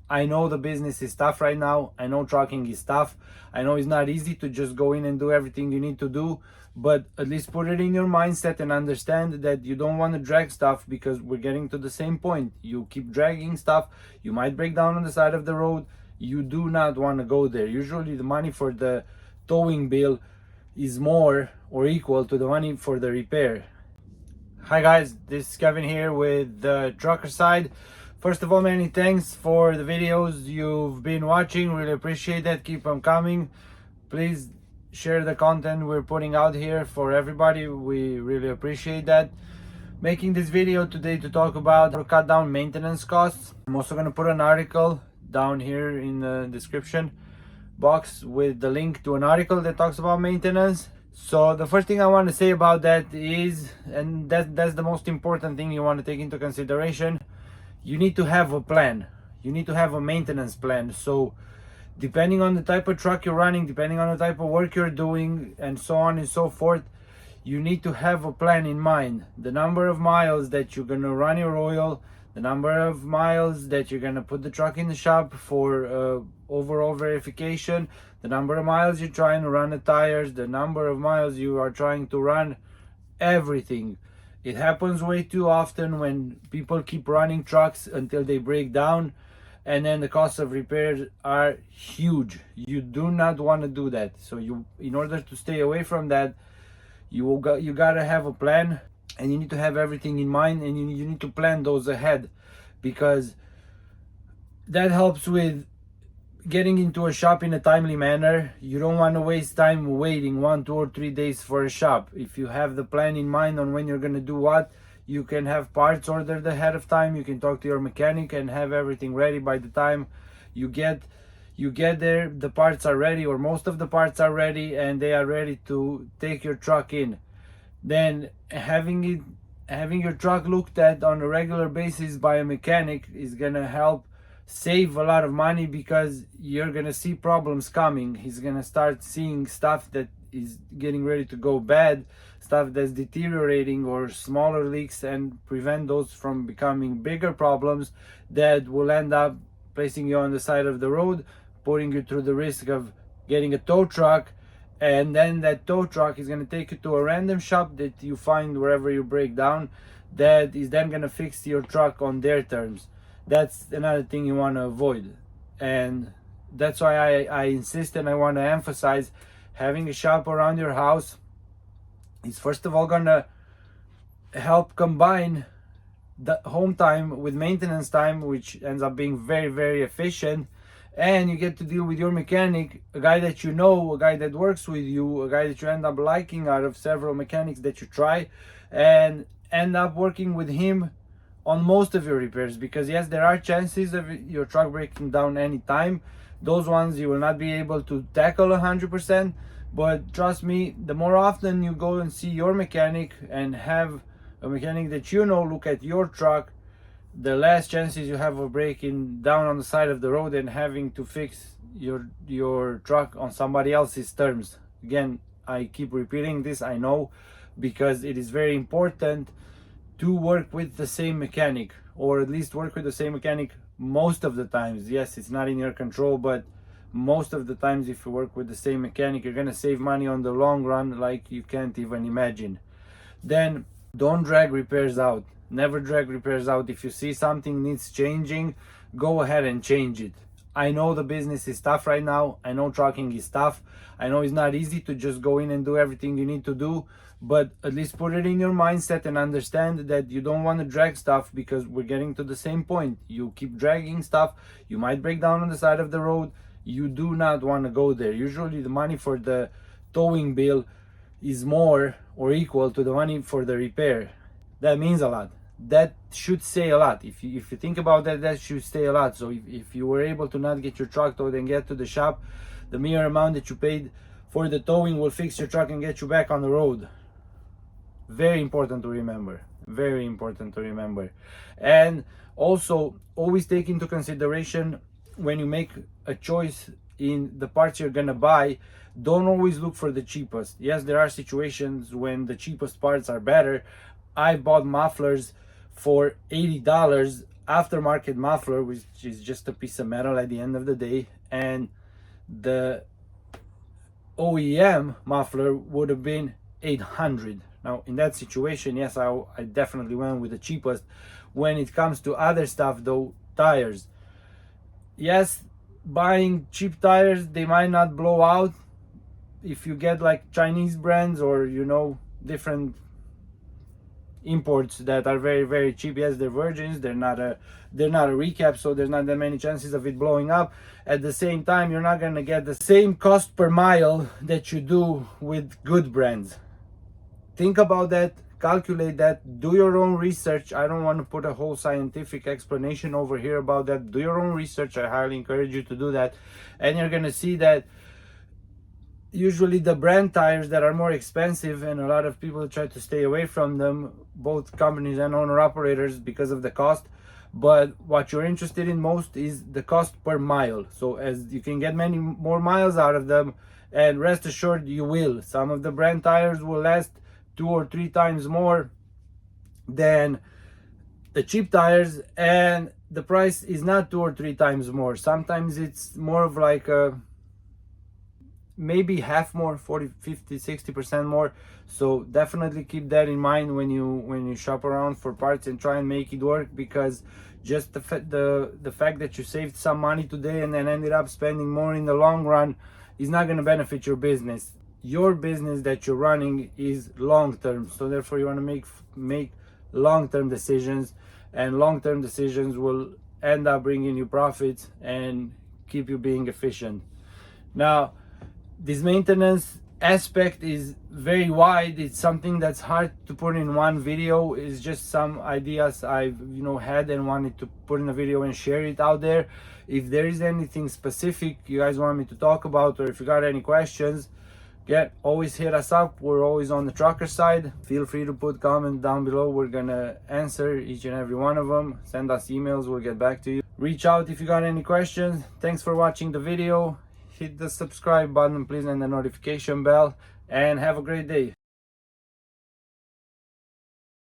I know the business is tough right now. I know trucking is tough. I know it's not easy to just go in and do everything you need to do, but at least put it in your mindset and understand that you don't want to drag stuff, because we're getting to the same point. You keep dragging stuff, you might break down on the side of the road. You do not want to go there. Usually the money for the towing bill is more or equal to the money for the repair. Hi guys, this is Kevin here with the trucker side. First of all, many thanks for the videos you've been watching. Really appreciate that. Keep them coming. Please share the content we're putting out here for everybody. We really appreciate that. Making this video today to talk about how to cut down maintenance costs. I'm also going to put an article down here in the description box with the link to an article that talks about maintenance. So the first thing I want to say about that is, and that's the most important thing you want to take into consideration, you need to have a plan. You need to have a maintenance plan. So depending on the type of truck you're running, depending on the type of work you're doing, and so on and so forth, you need to have a plan in mind. The number of miles that you're going to run your oil, the number of miles that you're going to put the truck in the shop for overall verification, the number of miles you're trying to run the tires, the number of miles you are trying to run, everything. It happens way too often when people keep running trucks until they break down, and then the costs of repairs are huge. You do not want to do that. So in order to stay away from that, you gotta have a plan, and you need to have everything in mind, and you need to plan those ahead, because that helps with getting into a shop in a timely manner. You don't want to waste time waiting 1, 2, or 3 days for a shop. If you have the plan in mind on when you're going to do what, you can have parts ordered ahead of time. You can talk to your mechanic and have everything ready by the time you get there. The parts are ready, or most of the parts are ready, and they are ready to take your truck in. Then having your truck looked at on a regular basis by a mechanic is going to help save a lot of money, because you're gonna see problems coming. He's gonna start seeing stuff that is getting ready to go bad, stuff that's deteriorating, or smaller leaks, and prevent those from becoming bigger problems that will end up placing you on the side of the road, putting you through the risk of getting a tow truck, and then that tow truck is going to take you to a random shop that you find wherever you break down, that is then going to fix your truck on their terms. That's another thing you want to avoid. And that's why I insist, and I want to emphasize, having a shop around your house is first of all going to help combine the home time with maintenance time, which ends up being very, very efficient. And you get to deal with your mechanic, a guy that you know, a guy that works with you, a guy that you end up liking out of several mechanics that you try, and end up working with him on most of your repairs. Because yes, there are chances of your truck breaking down anytime. Those ones you will not be able to tackle 100%, but trust me, the more often you go and see your mechanic and have a mechanic that you know look at your truck, the less chances you have of breaking down on the side of the road and having to fix your truck on somebody else's terms. Again, I keep repeating this, I know, because it is very important to work with the same mechanic, or at least work with the same mechanic most of the times. Yes, it's not in your control, but most of the times if you work with the same mechanic, you're gonna save money on the long run like you can't even imagine. Then don't drag repairs out. Never drag repairs out. If you see something needs changing, go ahead and change it. I know the business is tough right now. I know trucking is tough. I know it's not easy to just go in and do everything you need to do, but at least put it in your mindset and understand that you don't want to drag stuff, because we're getting to the same point. You keep dragging stuff, you might break down on the side of the road. You do not want to go there. Usually the money for the towing bill is more or equal to the money for the repair. That means a lot. That should say a lot. If you think about that, that should say a lot. So if you were able to not get your truck towed and get to the shop, the mere amount that you paid for the towing will fix your truck and get you back on the road. Very important to remember. Very important to remember. And also always take into consideration, when you make a choice in the parts you're gonna buy, don't always look for the cheapest. Yes, there are situations when the cheapest parts are better. I bought mufflers for $80. aftermarket muffler, which is just a piece of metal at the end of the day, and the OEM muffler would have been 800. Now in that situation, yes, I definitely went with the cheapest. When it comes to other stuff though, tires, yes, buying cheap tires, they might not blow out. If you get like Chinese brands or, you know, different imports that are very, very cheap, yes, they're virgins, they're not a recap, so there's not that many chances of it blowing up. At the same time, you're not going to get the same cost per mile that you do with good brands. Think about that, calculate that, do your own research. I don't want to put a whole scientific explanation over here about that. Do your own research. I highly encourage you to do that, and you're going to see that usually the brand tires that are more expensive, and a lot of people try to stay away from them, both companies and owner operators, because of the cost. But what you're interested in most is the cost per mile. So as you can get many more miles out of them, and rest assured you will. Some of the brand tires will last 2 or 3 times more than the cheap tires, and the price is not 2 or 3 times more. Sometimes it's more of like a maybe half more, 40, 50, 60% more. So definitely keep that in mind when you shop around for parts and try and make it work, because just the fact that you saved some money today and then ended up spending more in the long run is not going to benefit your business. Your business that you're running is long term, so therefore you want to make long-term decisions, and long-term decisions will end up bringing you profits and keep you being efficient. Now, this maintenance aspect is very wide. It's something that's hard to put in one video. It's just some ideas I've had and wanted to put in a video and share it out there. If there is anything specific you guys want me to talk about, or if you got any questions, always hit us up. We're always on the trucker side. Feel free to put comments down below. We're gonna answer each and every one of them. Send us emails, we'll get back to you. Reach out if you got any questions. Thanks for watching the video. Hit the subscribe button please and the notification bell, and have a great day.